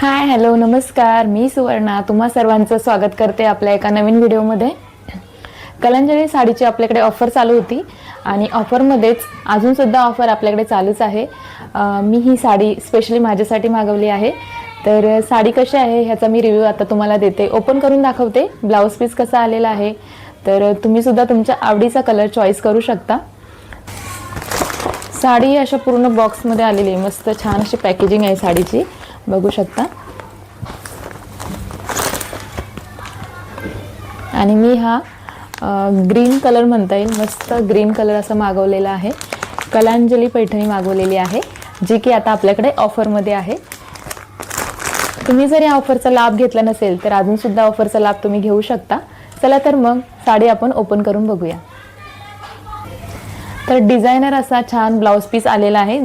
Hi hello नमस्कार, मी सुवर्णा तुम्हा सर्वांचं स्वागत करते आपल्या एका नवीन व्हिडिओमध्ये। कलांजली साडीची आपल्याकडे ऑफर चालू होती आणि ऑफरमध्येच अजूनसुद्धा ऑफर आपल्याकडे चालूच आहे। मी ही साडी स्पेशली माझ्यासाठी मागवली आहे। तर साडी कशी आहे ह्याचा मी रिव्ह्यू आता तुम्हाला देते, ओपन करून दाखवते। ब्लाउज पीस कसा आलेला आहे तर तुम्ही सुद्धा तुमच्या आवडीचा कलर चॉईस करू शकता। साडी अशा पूर्ण बॉक्समध्ये आलेली आहे, मस्त छान अशी पॅकेजिंग आहे साडीची, बघू शकता। आणि मी हा ग्रीन कलर म्हणता येईल, मस्त ग्रीन कलर असा मागवलेला आहे। कलांजली पैठणी मागवलेली आहे जी की आता आपल्याकडे ऑफरमध्ये आहे। तुम्ही जर या ऑफरचा लाभ घेतला नसेल तर अजून सुद्धा ऑफरचा लाभ तुम्ही घेऊ शकता। चला तर मग साडी आपण ओपन करून बघूया। तर डिझायनर असा छान ब्लाउज पीस आलेला आहे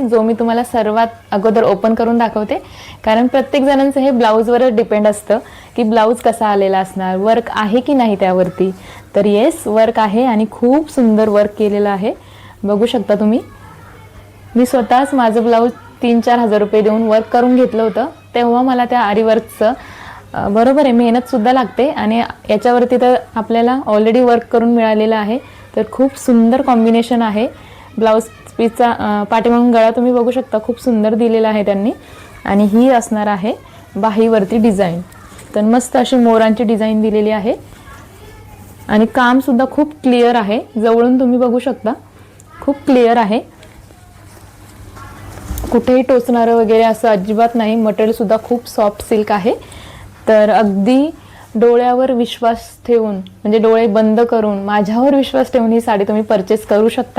जो मी तुम्हाला सर्वात अगोदर ओपन करून दाखवते, कारण प्रत्येक जणांचं हे ब्लाउजवर डिपेंड असतं की ब्लाउज कसा आलेला असणार, वर्क आहे की नाही त्यावरती। तर येस, वर्क आहे आणि खूप सुंदर वर्क केलेलं आहे, बघू शकता तुम्ही। मी स्वतःच माझं ब्लाउज 3-4 हजार रुपये देऊन वर्क करून घेतलं होतं, तेव्हा मला त्या आरी वर्कचं बरोबर आहे मेहनत सुद्धा लागते आणि याच्यावरती तर आपल्याला ऑलरेडी वर्क करून मिळालेलं आहे। तर खूप सुंदर कॉम्बिनेशन आहे ब्लाउज पीसचा। पाठीमागून गळा तुम्ही बघू शकता, खूप सुंदर दिलेला आहे त्यांनी। आणि ही असणार आहे बाहीवरती डिझाईन, तर मस्त अशी मोरांची डिझाईन दिलेली आहे आणि काम सुद्धा खूप क्लिअर आहे, जवळून तुम्ही बघू शकता, खूप क्लिअर आहे, कुठेही टोचणारं वगैरे असं अजिबात नाही। मटेरियल सुद्धा खूप सॉफ्ट सिल्क आहे। तर अगदी डोळ्यावर विश्वास ठेवून, म्हणजे डोळे बंद करून माझ्यावर विश्वास ठेवून ही साडी तुम्ही परचेस करू शकता।